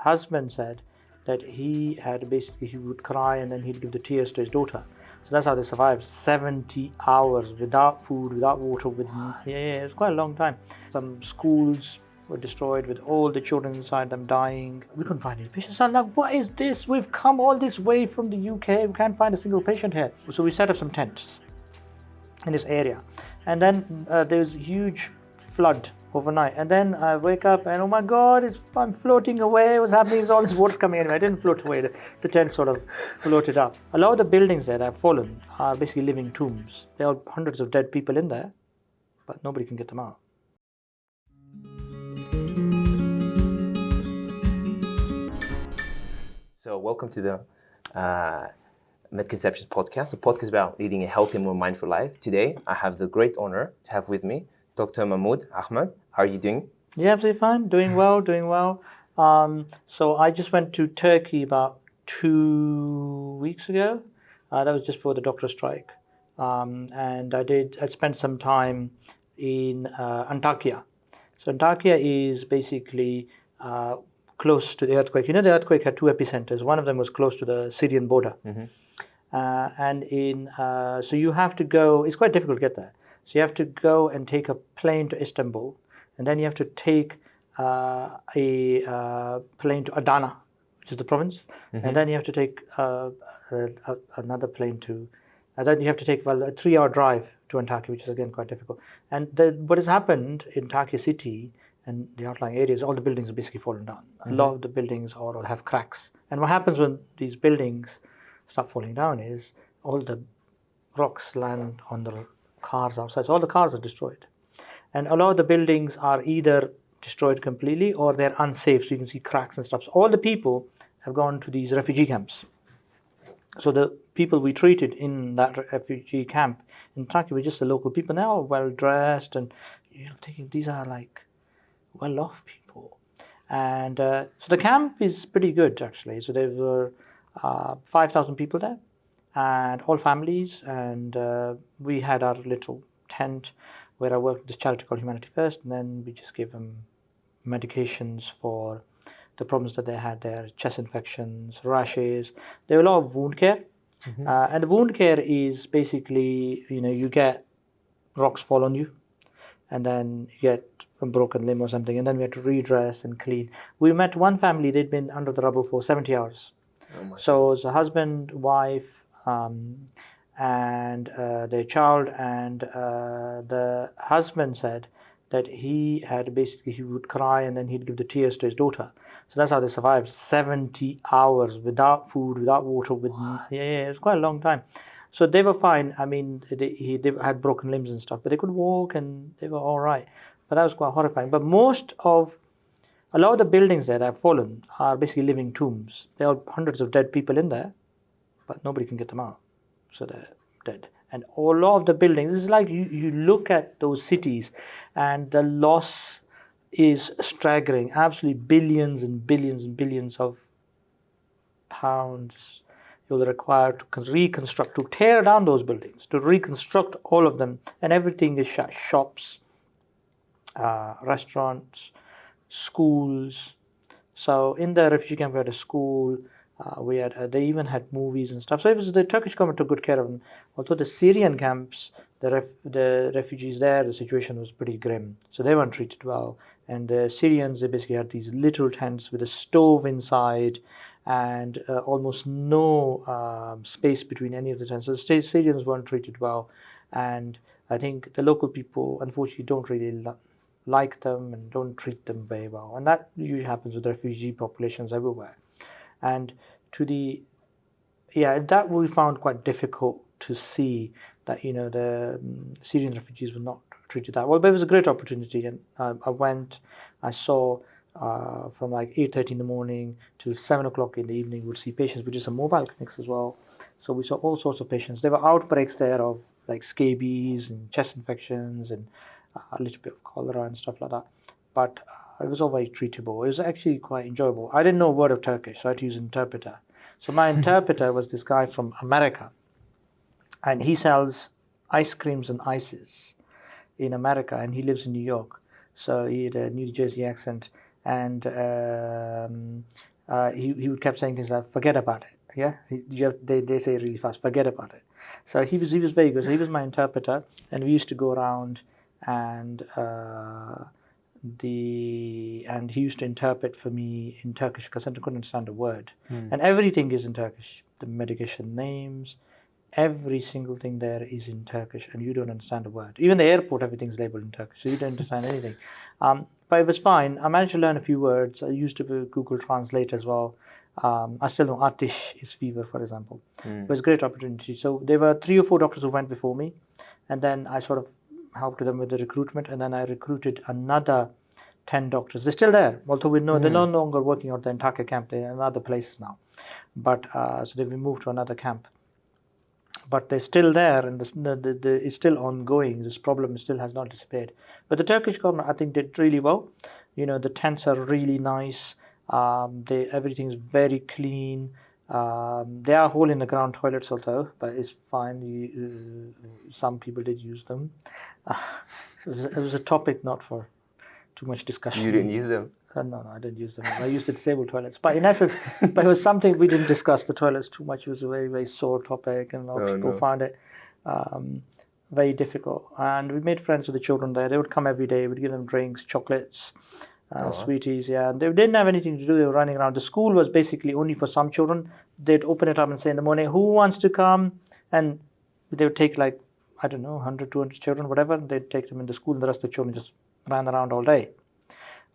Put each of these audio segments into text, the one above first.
husband said that he would cry and then he'd give the tears to his daughter. So that's how they survived 70 hours without food, without water. It was quite a long time. Some schools were destroyed with all the children inside them dying. We couldn't find any patients. I'm like, what is this? We've come all this way from the UK. We can't find a single patient here. So we set up some tents in this area. And then there was a huge flood overnight. And then I wake up and, oh my God, I'm floating away. What's happening is all this water coming in. I didn't float away. The tent sort of floated up. A lot of the buildings that have fallen are basically living tombs. There are hundreds of dead people in there, but nobody can get them out. So welcome to the Misconceptions podcast, a podcast about leading a healthy and more mindful life. Today, I have the great honor to have with me Dr. Ahmad. How are you doing? Yeah, absolutely fine. Doing well. So I just went to Turkey about 2 weeks ago. That was just before the doctor strike. And I spent some time in Antakya. So Antakya is basically close to the earthquake. You know, the earthquake had two epicenters. One of them was close to the Syrian border. Mm-hmm. So you have to go, it's quite difficult to get there. So you have to go and take a plane to Istanbul, and then you have to take a plane to Adana, which is the province, mm-hmm. and then you have to take another plane to, and then you have to take a 3-hour drive to Antakya, which is again quite difficult. And what has happened in Antakya city and the outlying areas, all the buildings are basically fallen down. Mm-hmm. A lot of the buildings all have cracks. And what happens when these buildings start falling down is all the rocks land on the cars outside. So all the cars are destroyed. And a lot of the buildings are either destroyed completely or they're unsafe. So you can see cracks and stuff. So all the people have gone to these refugee camps. So the people we treated in that refugee camp in Turkey were just the local people. Now well dressed and thinking these are like well-off people. And so the camp is pretty good actually. So there were 5,000 people there and all families, and we had our little tent where I worked with this charity called Humanity First, and then we just gave them medications for the problems that they had there, chest infections, rashes. There were a lot of wound care. Mm-hmm. And the wound care is basically, you get rocks fall on you, and then you get a broken limb or something, and then we had to redress and clean. We met one family, they'd been under the rubble for 70 hours. Oh so it was a husband, wife, and their child, and the husband said that he would cry and then he'd give the tears to his daughter. So that's how they survived 70 hours without food, without water. It was quite a long time. So they were fine. I mean, they had broken limbs and stuff, but they could walk and they were all right. But that was quite horrifying. But a lot of the buildings that have fallen are basically living tombs. There are hundreds of dead people in there, but nobody can get them out. So they're dead. And a lot of the buildings, it's like you look at those cities and the loss is staggering. Absolutely billions and billions and billions of pounds you'll require to reconstruct, to tear down those buildings, to reconstruct all of them. And everything is shut. Shops, restaurants, schools. So in the refugee camp we had a school, they even had movies and stuff. So the Turkish government took good care of them. Although the Syrian camps, the refugees there, the situation was pretty grim. So they weren't treated well. And the Syrians, they basically had these little tents with a stove inside and almost no space between any of the tents. So the Syrians weren't treated well. And I think the local people, unfortunately, don't really like them and don't treat them very well. And that usually happens with refugee populations everywhere. And that we found quite difficult to see that, the Syrian refugees were not treated that well. But it was a great opportunity. And I saw from like 8:30 in the morning till 7 o'clock in the evening, we'd see patients. We did some mobile clinics as well. So we saw all sorts of patients. There were outbreaks there of like scabies and chest infections and a little bit of cholera and stuff like that. But it was all very treatable. It was actually quite enjoyable. I didn't know a word of Turkish, so I had to use an interpreter. So my interpreter was this guy from America. And he sells ice creams and ices in America, and he lives in New York. So he had a New Jersey accent. And he would kept saying things like, forget about it. Yeah, they say it really fast, forget about it. So he was very good. So he was my interpreter, and we used to go around and he used to interpret for me in Turkish because I couldn't understand a word. And everything is in Turkish. The medication names, every single thing there is in Turkish, and you don't understand a word. Even the airport, everything's labeled in Turkish, so you don't understand anything. But it was fine. I managed to learn a few words. I used to Google Translate as well. I still know Atish is fever, for example. It was a great opportunity. So there were 3 or 4 doctors who went before me, and then I sort of helped them with the recruitment, and then I recruited another 10 doctors. They're still there, although they're no longer working at the Antaka camp. They're in other places now. But so they've been moved to another camp. But they're still there, and it's still ongoing. This problem still has not disappeared. But the Turkish government, I think, did really well. The tents are really nice. Everything's very clean. There are hole in the ground toilets, although, but it's fine. Some people did use them. It was a topic not for too much discussion. You didn't use them? No, I didn't use them. I used the disabled toilets. But in essence, it was something we didn't discuss the toilets too much. It was a very, very sore topic, and a lot of people found it very difficult. And we made friends with the children there. They would come every day. We'd give them drinks, chocolates, sweeties. Yeah, and they didn't have anything to do. They were running around. The school was basically only for some children. They'd open it up and say in the morning, who wants to come? And they would take 100, 200 children, whatever. And they'd take them in the school, and the rest of the children just ran around all day,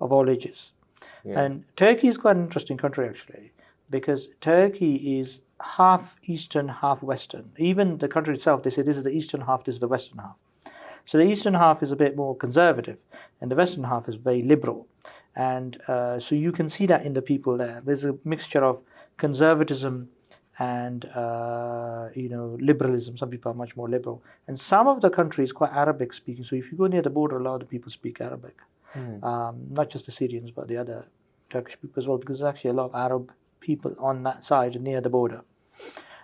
of all ages. Yeah. And Turkey is quite an interesting country, actually, because Turkey is half Eastern, half Western. Even the country itself, they say this is the Eastern half, this is the Western half. So the Eastern half is a bit more conservative, and the Western half is very liberal. And so you can see that in the people there. There's a mixture of conservatism and liberalism. Some people are much more liberal, and some of the country is quite Arabic speaking. So if you go near the border, a lot of the people speak Arabic. Not just the Syrians, but the other Turkish people as well, because there's actually a lot of Arab people on that side near the border.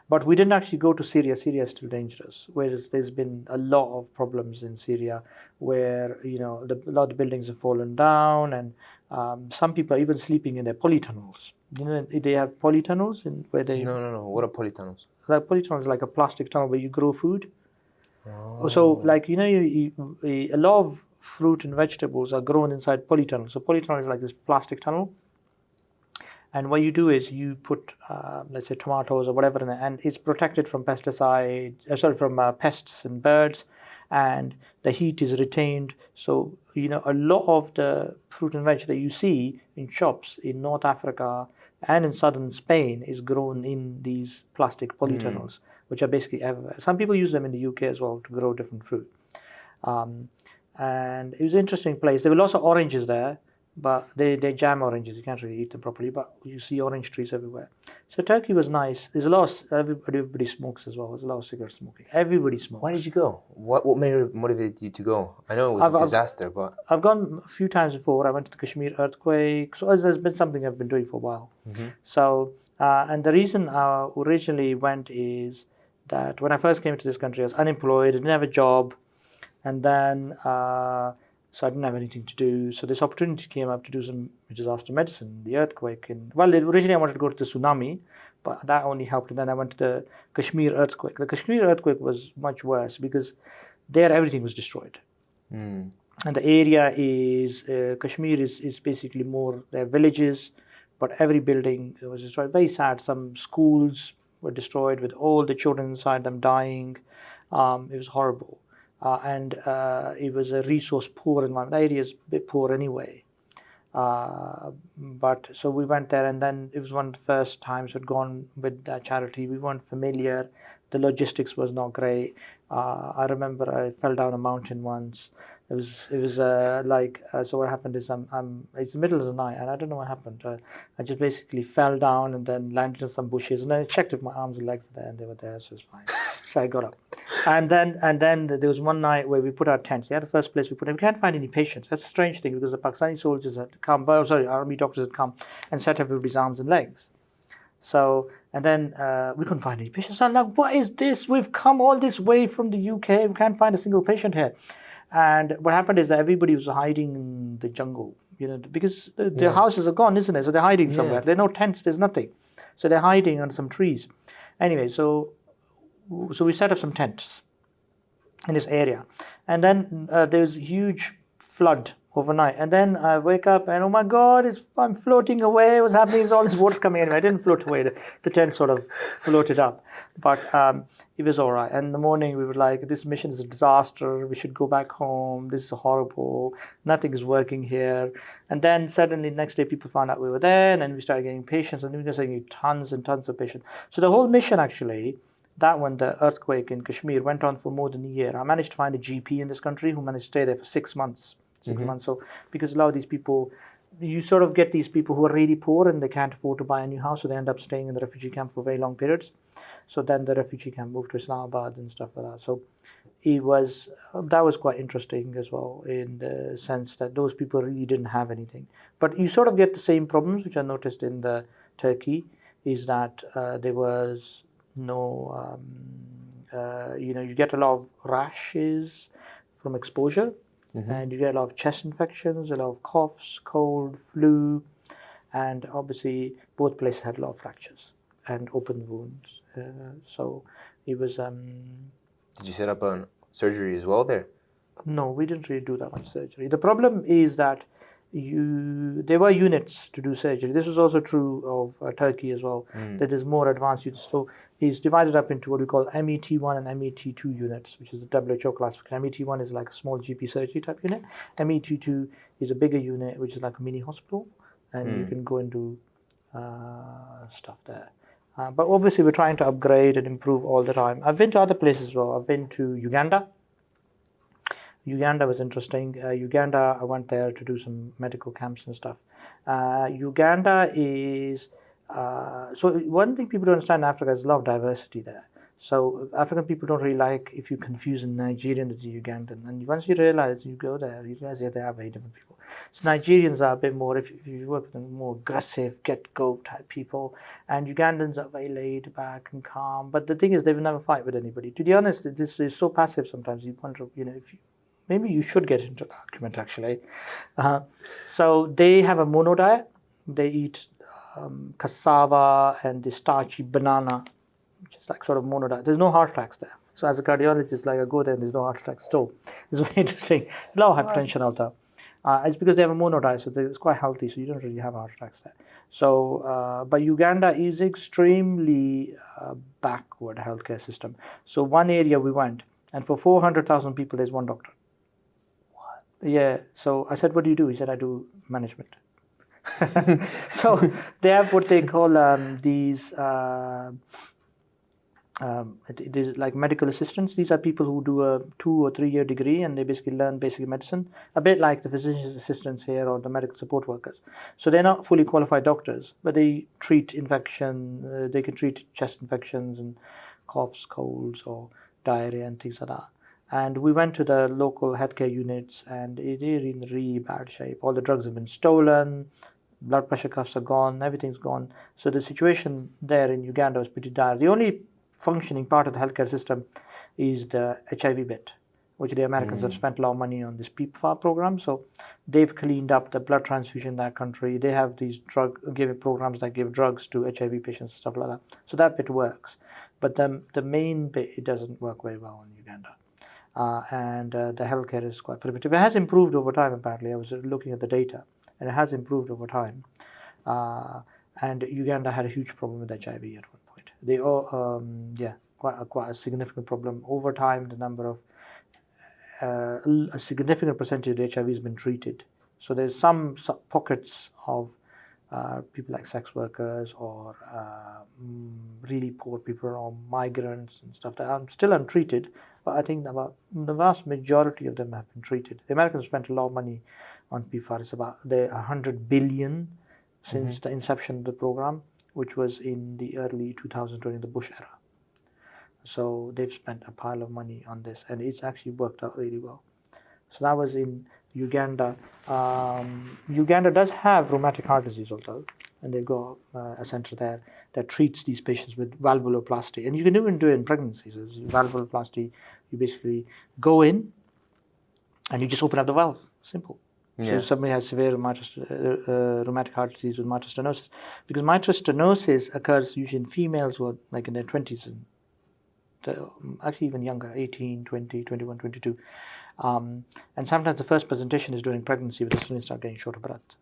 But we didn't actually go to Syria. Syria is still dangerous, whereas there's been a lot of problems in Syria where a lot of the buildings have fallen down, and some people are even sleeping in their polytunnels. They have polytunnels where they... No. What are polytunnels? Like polytunnels is like a plastic tunnel where you grow food. So a lot of fruit and vegetables are grown inside polytunnels. So polytunnel is like this plastic tunnel. And what you do is you put, let's say, tomatoes or whatever in there, and it's protected from from pests and birds, and the heat is retained. So, a lot of the fruit and veg that you see in shops in North Africa and in southern Spain is grown in these plastic polytunnels, which are basically everywhere. Some people use them in the UK as well to grow different fruit. And it was an interesting place. There were lots of oranges there, but they jam oranges. You can't really eat them properly, but you see orange trees everywhere. So Turkey was nice. There's a lot of, everybody smokes as well. There's a lot of cigarette smoking. Everybody smokes. Why did you go? What motivated you to go? I know it was a disaster, but... I've gone a few times before. I went to the Kashmir Earthquake. So there's been something I've been doing for a while. So, and the reason I originally went is that when I first came to this country, I was unemployed, I didn't have a job, and then... so I didn't have anything to do. So this opportunity came up to do some disaster medicine, the earthquake. Originally I wanted to go to the tsunami, but that only helped. And then I went to the Kashmir Earthquake. The Kashmir Earthquake was much worse because there everything was destroyed. And the area is, Kashmir is basically more, there are villages, but every building was destroyed. Very sad. Some schools were destroyed with all the children inside them dying. It was horrible. And it was a resource poor environment. The area is a bit poor anyway. But so we went there, and then it was one of the first times we'd gone with that charity. We weren't familiar. The logistics was not great. I remember I fell down a mountain once. It was so what happened is it's the middle of the night, and I don't know what happened. I just basically fell down and then landed in some bushes, and then I checked if my arms and legs were there, and they were there, so it was fine. So I got up. And then there was one night where we put our tents. Yeah, the first place we put it, we can't find any patients. That's a strange thing because the Pakistani soldiers had come, army doctors had come and set everybody's arms and legs. So, and then we couldn't find any patients. So I'm like, what is this? We've come all this way from the UK. We can't find a single patient here. And what happened is that everybody was hiding in the jungle. because their houses are gone, isn't it? So they're hiding somewhere. There are no tents, there's nothing. So they're hiding under some trees. Anyway, so we set up some tents in this area. And then there's huge flood overnight. And then I wake up and, oh my God, I'm floating away. What's happening is all this water coming in. I didn't float away. The tent sort of floated up. But it was all right. And in the morning, we were like, this mission is a disaster. We should go back home. This is horrible. Nothing is working here. And then suddenly, next day, people found out we were there. And then we started getting patients. And we were getting tons and tons of patients. So the whole mission, actually, that one, the earthquake in Kashmir, went on for more than a year. I managed to find a GP in this country who managed to stay there for 6 months. 6 months. So because a lot of these people, you sort of get these people who are really poor and they can't afford to buy a new house, so they end up staying in the refugee camp for very long periods. So then the refugee camp moved to Islamabad and stuff like that. So that was quite interesting as well, in the sense that those people really didn't have anything. But you sort of get the same problems, which I noticed in the Turkey, is that there was no, you get a lot of rashes from exposure. And you get a lot of chest infections, a lot of coughs, cold, flu, and obviously both places had a lot of fractures and open wounds. So it was. Did you set up a surgery as well there? No, we didn't really do that much surgery. The problem is that there were units to do surgery. This was also true of Turkey as well. That there's more advanced units. So it's divided up into what we call MET1 and MET2 units, which is the WHO classification. MET1 is like a small GP surgery type unit. MET2 is a bigger unit, which is like a mini hospital, and you can go and do stuff there. But obviously, we're trying to upgrade and improve all the time. I've been to other places as well. I've been to Uganda. Uganda was interesting. Uganda, I went there to do some medical camps and stuff. Uganda is... so one thing people don't understand in Africa is a lot of diversity there. So African people don't really like if you confuse a Nigerian with a Ugandan. And once you realize, you go there, you realize they are very different people. So Nigerians are a bit more, if you work with them, more aggressive, get-go type people. And Ugandans are very laid back and calm. But the thing is, they will never fight with anybody. To be honest, this is so passive sometimes. You wonder, maybe you should get into the argument, actually. So they have a mono diet. They eat cassava and the starchy banana, which is like sort of mono diet. There's no heart attacks there. So as a cardiologist, I go there and there's no heart attacks still. It's very interesting. There's a lot of hypertension out there. It's because they have a mono diet, so it's quite healthy, so you don't really have heart attacks there. So, but Uganda is extremely backward healthcare system. So one area we went, and for 400,000 people, there's one doctor. What? Yeah. So I said, what do you do? He said, I do management. So they have what they call these like medical assistants. These are people who do a 2 or 3 year degree and they basically learn basic medicine, a bit like the physician's assistants here or the medical support workers. So they're not fully qualified doctors, but they treat infection. They can treat chest infections and coughs, colds, or diarrhea and things like that. And we went to the local healthcare units, and it is in really bad shape. All the drugs have been stolen, blood pressure cuffs are gone, everything's gone. So the situation there in Uganda was pretty dire. The only functioning part of the healthcare system is the HIV bit, which the Americans have spent a lot of money on this PEPFAR program. So they've cleaned up the blood transfusion in that country. They have these giving programs that give drugs to HIV patients and stuff like that. So that bit works. But the main bit, it doesn't work very well in Uganda. And the healthcare is quite primitive. It has improved over time, apparently. I was looking at the data, and it has improved over time. And Uganda had a huge problem with HIV at one point. They all, quite a significant problem. Over time, the number of a significant percentage of HIV has been treated. So there's some pockets of people like sex workers or really poor people or migrants and stuff that are still untreated, but I think about the vast majority of them have been treated. The Americans spent a lot of money on PEPFAR. It's about $100 billion since the inception of the program, which was in the early 2000s during the Bush era. So they've spent a pile of money on this, and it's actually worked out really well. So that was in Uganda. Uganda does have rheumatic heart disease also, and they've got a center there that treats these patients with valvuloplasty. And you can even do it in pregnancy. So valvuloplasty, you basically go in and you just open up the valve. Simple. So somebody has severe rheumatic heart disease with mitral stenosis, because mitral stenosis occurs usually in females who are like in their 20s and actually even younger, 18, 20, 21, 22. And sometimes the first presentation is during pregnancy, where the students start getting short of breath.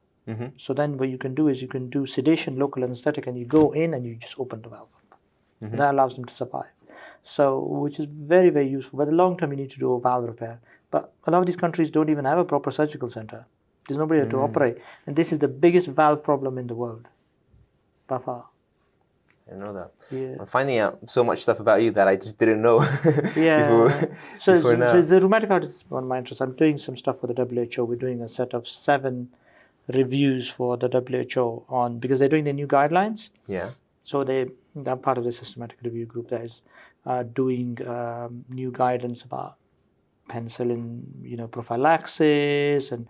So then what you can do is you can do sedation, local anesthetic, and you go in and you just open the valve up. And that allows them to survive. So, which is very, very useful. But the long term, you need to do a valve repair. But a lot of these countries don't even have a proper surgical center. There's nobody to operate. And this is the biggest valve problem in the world, by far. I know that. Yeah. I'm finding out so much stuff about you that I just didn't know So now. the rheumatic heart is one of my interests. I'm doing some stuff for the WHO. We're doing a set of 7 reviews for the WHO on, because they're doing the new guidelines. Yeah. So I'm part of the systematic review group that is doing new guidance about penicillin, prophylaxis and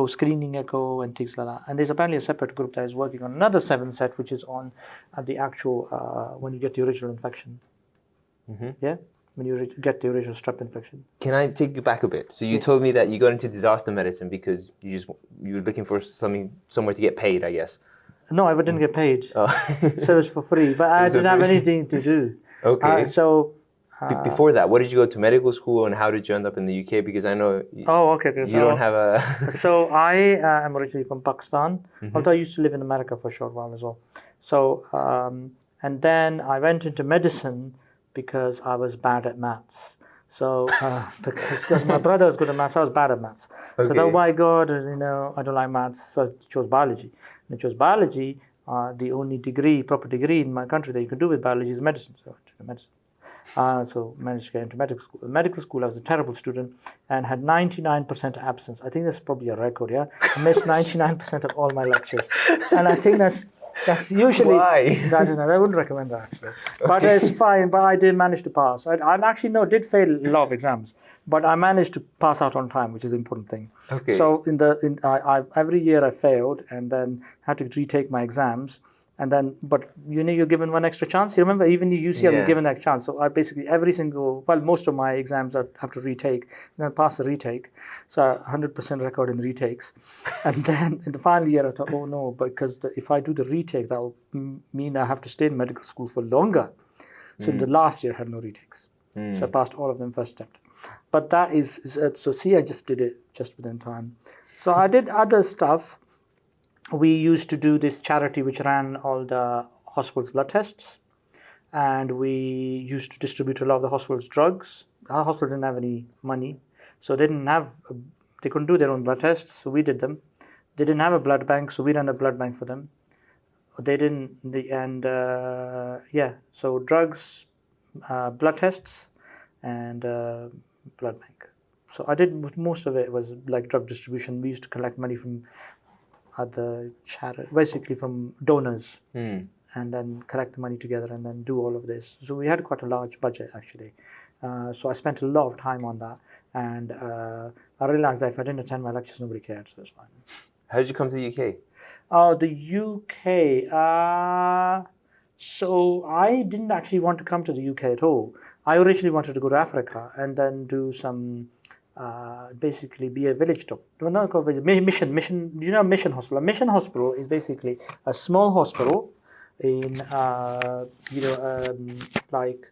screening echo and things like that. And there's apparently a separate group that is working on another 7 set, which is on the actual when you get the original infection. Yeah, when you get the original strep infection. Can I take you back a bit? So you told me that you got into disaster medicine because you were looking for somewhere to get paid, I guess. No, I didn't get paid. Oh. So it was for free, but I didn't have anything to do. Okay. Before that, what did you go to medical school, and how did you end up in the UK? Because I know you don't have a... So I am originally from Pakistan, although I used to live in America for a short while as well. So, and then I went into medicine because I was bad at maths. So, because my brother was good at maths, I was bad at maths. Okay. So, oh my God, I don't like maths, so I chose biology. And I chose biology. The only proper degree in my country that you can do with biology is medicine. So I did medicine. So managed to get into medical school. In medical school, I was a terrible student and had 99% absence. I think that's probably a record, yeah? I missed 99% of all my lectures. And I think that's usually... Why? I wouldn't recommend that, actually. But it's fine, but I did manage to pass. I actually, did fail a lot of exams, but I managed to pass out on time, which is the important thing. Okay. So every year I failed and then had to retake my exams. And then, but you're given one extra chance. You remember, even in UCL, you're given that chance. So I basically, most of my exams I have to retake, and then pass the retake. So 100% record in retakes. And then in the final year, I thought, oh no, because if I do the retake, that will mean I have to stay in medical school for longer. So in the last year, I had no retakes. So I passed all of them first attempt. But that I just did it just within time. So I did other stuff. We used to do this charity which ran all the hospital's blood tests, and we used to distribute a lot of the hospital's drugs. Our hospital didn't have any money, so they couldn't do their own blood tests, so we did them. They didn't have a blood bank, so we ran a blood bank for them. So drugs, blood tests, and blood bank. So I did, most of it was like drug distribution. We used to collect money from other charity, basically from donors, and then collect the money together and then do all of this. So we had quite a large budget, actually. So I spent a lot of time on that, and I realized that if I didn't attend my lectures, nobody cared, so it's fine. How did you come to the UK? The UK. So I didn't actually want to come to the UK at all. I originally wanted to go to Africa and then do some, basically be a village doctor. No, not mission. Mission hospital. A mission hospital is basically a small hospital in, like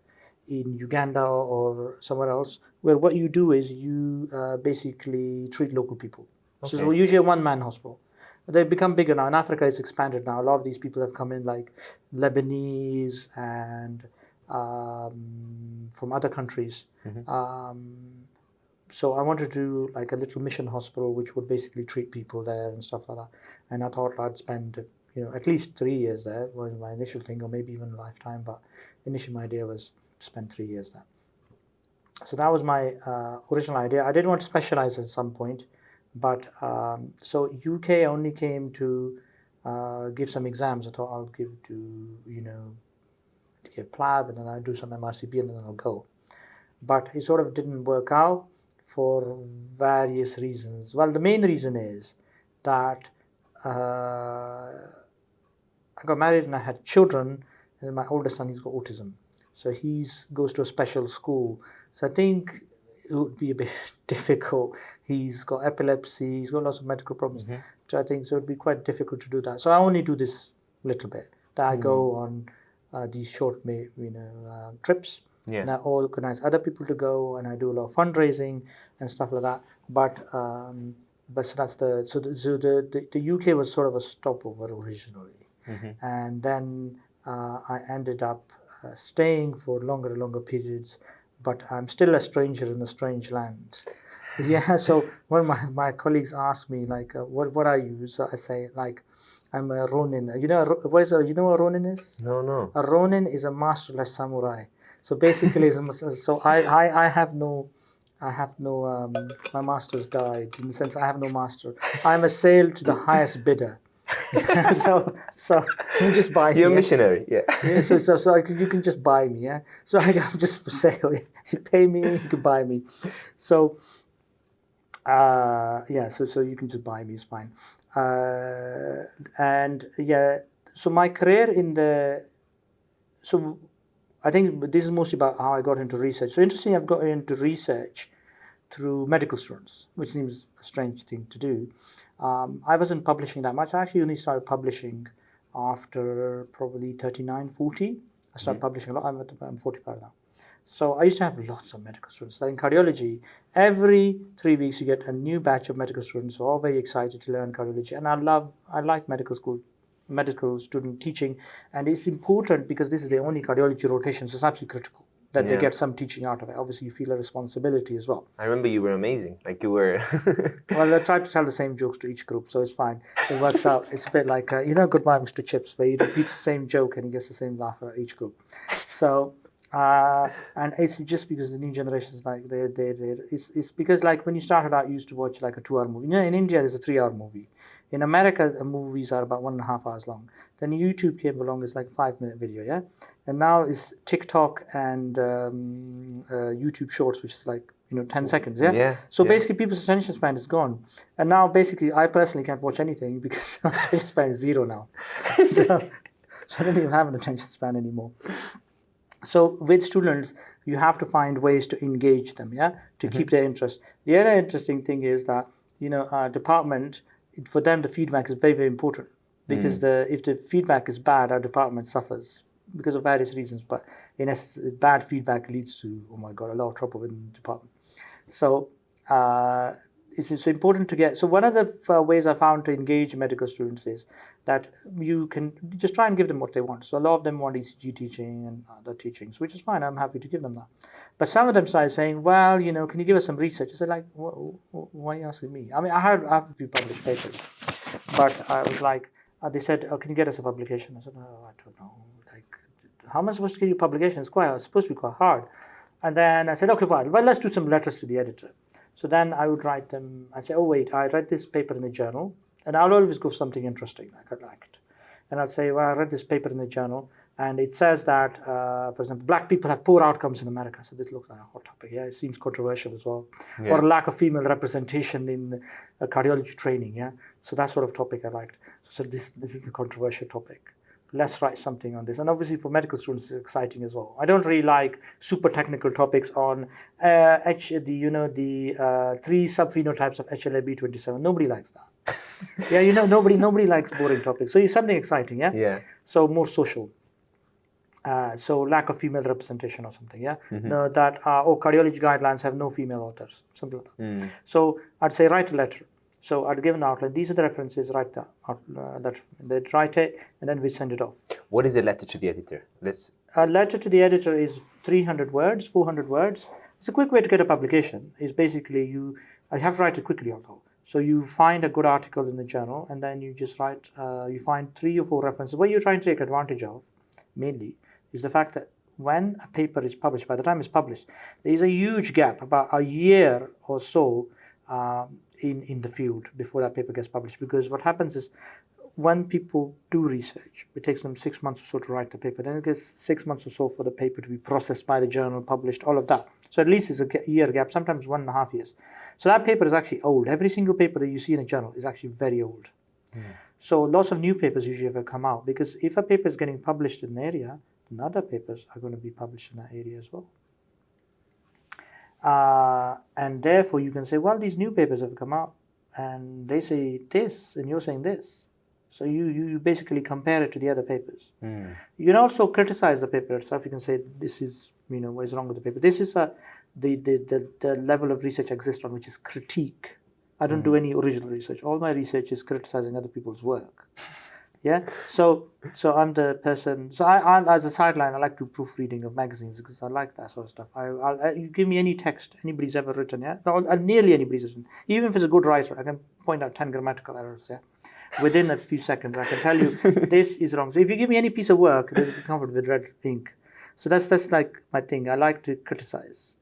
in Uganda or somewhere else, where what you do is you basically treat local people. Okay. So usually a one-man hospital. They've become bigger now. In Africa, it's expanded now. A lot of these people have come in, like Lebanese and from other countries. So I wanted to do like a little mission hospital, which would basically treat people there and stuff like that. And I thought I'd spend, at least 3 years there was my initial thing, or maybe even a lifetime. But initially, my idea was to spend 3 years there. So that was my original idea. I did want to specialize at some point. But so UK only came to give some exams. I thought I'll give PLAB, and then I'll do some MRCP, and then I'll go. But it sort of didn't work out for various reasons. Well, the main reason is that I got married and I had children, and my oldest son, he's got autism. So he goes to a special school. So I think it would be a bit difficult. He's got epilepsy, he's got lots of medical problems. So I think so it would be quite difficult to do that. So I only do this little bit. That I go on these short, trips, and I organize other people to go, and I do a lot of fundraising and stuff like that. But so that's the UK was sort of a stopover originally, and then I ended up staying for longer and longer periods. But I'm still a stranger in a strange land. Yeah. So when my colleagues ask me like, what are you? So I say like, I'm a Ronin. You know what a Ronin is? No. A Ronin is a masterless samurai. So basically, so I have no, my master's died. In the sense, I have no master. I'm a sale to the highest bidder. so you just buy me. You're a missionary, yeah. Yeah, so you can just buy me, yeah. So I'm just for sale. You pay me, you can buy me. So so you can just buy me, it's fine. So my career I think this is mostly about how I got into research. So interesting, I've got into research through medical students, which seems a strange thing to do. I wasn't publishing that much. I actually only started publishing after probably 39, 40. I started publishing a lot. I'm 45 now. So I used to have lots of medical students. Like in cardiology, every 3 weeks you get a new batch of medical students who are all very excited to learn cardiology. And I like medical student teaching. And it's important because this is the only cardiology rotation, so it's absolutely critical that they get some teaching out of it. Obviously, you feel a responsibility as well. I remember you were amazing. Like you were... Well, I tried to tell the same jokes to each group, so it's fine. It works out. It's a bit like, Goodbye, Mr. Chips, where he repeats the same joke and he gets the same laugh at each group. So, and it's just because the new generations, like, it's because, like, when you started out, you used to watch, like, a 2-hour movie. In India, there's a 3-hour movie. In America, movies are about 1.5 hours long. Then YouTube came along, it's like a 5-minute video, yeah? And now it's TikTok and YouTube Shorts, which is like, 10 seconds, yeah? So basically, people's attention span is gone. And now, basically, I personally can't watch anything because my attention span is 0 now. So I don't even have an attention span anymore. So with students, you have to find ways to engage them, yeah? To keep their interest. The other interesting thing is that, department, for them, the feedback is very, very important because if the feedback is bad, our department suffers because of various reasons. But in essence, bad feedback leads to, oh my God, a lot of trouble in the department. So it's important to get. So one of the ways I found to engage medical students is that you can just try and give them what they want. So a lot of them want ECG teaching and other teachings, which is fine. I'm happy to give them that. But some of them started saying, well, can you give us some research? I said, like, why are you asking me? I mean, I have a few published papers, but I was like, they said, oh, can you get us a publication? I said, oh, I don't know. Like, how am I supposed to get you a publication? It's supposed to be quite hard. And then I said, okay, fine. Well, let's do some letters to the editor. So then I would write them. I say, oh, wait, I read this paper in the journal. And I'll always go for something interesting, like I liked. And I'll say, well, I read this paper in the journal, and it says that, for example, black people have poor outcomes in America. So this looks like a hot topic. Yeah, it seems controversial as well. Yeah. Or lack of female representation in cardiology training. Yeah, so that sort of topic I liked. So this is the controversial topic. Let's write something on this. And obviously for medical students, it's exciting as well. I don't really like super technical topics on the 3 subphenotypes of HLA-B27. Nobody likes that. Yeah, nobody likes boring topics. So it's something exciting, yeah? Yeah. So more social. So lack of female representation or something, yeah? That, cardiology guidelines have no female authors, something like that. So I'd say write a letter. So I'd give an outline. These are the references. Write that. They'd write it, and then we send it off. What is a letter to the editor? A letter to the editor is 300 words, 400 words. It's a quick way to get a publication. It's basically I have to write it quickly, although. So you find a good article in the journal, and then you just write. You find 3 or 4 references. What you're trying to take advantage of, mainly, is the fact that when a paper is published, by the time it's published, there is a huge gap, about a year or so. In the field before that paper gets published, because what happens is when people do research, it takes them 6 months or so to write the paper, then it gets 6 months or so for the paper to be processed by the journal, published, all of that. So at least it's a year gap, sometimes 1.5 years. So that paper is actually old. Every single paper that you see in a journal is actually very old. So lots of new papers usually have come out, because if a paper is getting published in an area, then other papers are going to be published in that area as well. And therefore you can say, well, these new papers have come out and they say this and you're saying this. So you basically compare it to the other papers. You can also criticize the paper itself. You can say this is, what is wrong with the paper. This is the level of research exists on, which is critique. I don't do any original research. All my research is criticizing other people's work. Yeah. So I'm the person. So I as a sideline, I like to proofreading of magazines because I like that sort of stuff. You give me any text anybody's ever written, yeah, nearly anybody's written. Even if it's a good writer, I can point out 10 grammatical errors, yeah. Within a few seconds, I can tell you this is wrong. So if you give me any piece of work, it is covered with red ink. So that's like my thing. I like to criticize,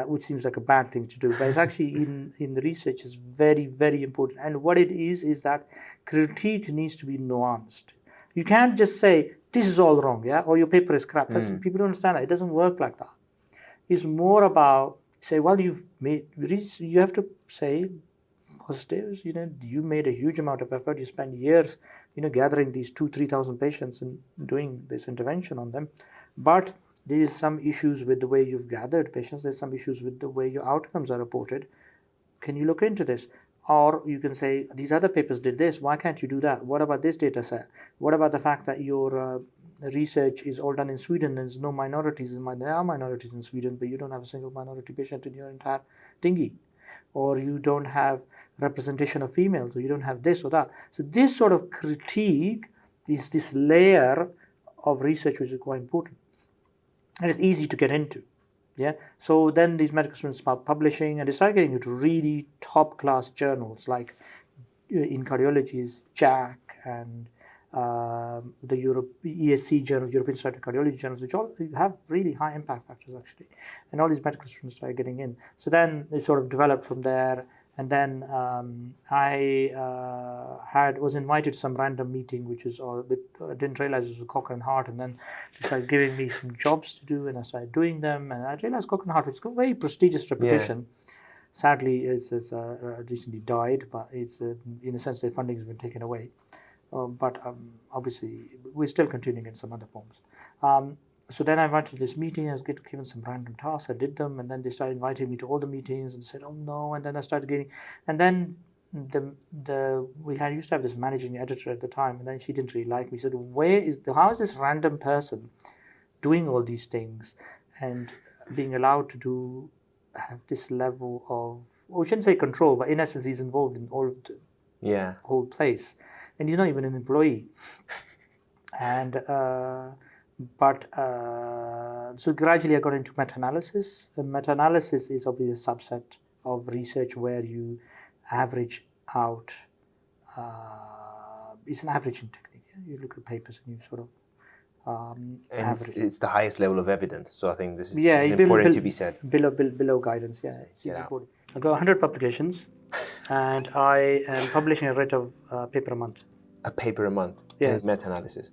which seems like a bad thing to do, but it's actually in the research is very, very important. And what it is that critique needs to be nuanced. You can't just say this is all wrong, yeah, or your paper is crap. People don't understand that. It doesn't work like that. It's more about say, well, you have to say positives. You made a huge amount of effort. You spent years, gathering these 2,000-3,000 patients and doing this intervention on them, but there is some issues with the way you've gathered patients. There's some issues with the way your outcomes are reported. Can you look into this? Or you can say, these other papers did this. Why can't you do that? What about this data set? What about the fact that your research is all done in Sweden? There's no minorities. There are minorities in Sweden, but you don't have a single minority patient in your entire thingy. Or you don't have representation of females, or you don't have this or that. So this sort of critique is this layer of research which is quite important. And it's easy to get into. Yeah. So then these medical students start publishing and they start getting into really top class journals like in cardiology is JACC and the ESC journals, European Society of Cardiology journals, which all have really high impact factors actually. And all these medical students started getting in. So then it sort of developed from there. And then I was invited to some random meeting, which is I didn't realize it was Cochrane Heart, and then they started giving me some jobs to do, and I started doing them, and I realized Cochrane Heart, which has got a very prestigious reputation, sadly it's recently died, but it's in a sense their funding has been taken away, but obviously we're still continuing in some other forms. So then I went to this meeting, I was given some random tasks, I did them, and then they started inviting me to all the meetings and said, oh no, and then I started getting, and then we used to have this managing editor at the time, and then she didn't really like me. She said, how is this random person doing all these things and being allowed to have this level of, we shouldn't say control, but in essence he's involved in all of the whole place, and he's not even an employee. And so gradually I got into meta-analysis. Meta-analysis is obviously a subset of research where you average out. It's an averaging technique. You look at papers and you sort of and it's the highest level of evidence. So I think this is important to be said. Below guidance, it's important. I've got 100 publications, and I am publishing a rate of paper a month. A paper a month? Yeah. Meta-analysis.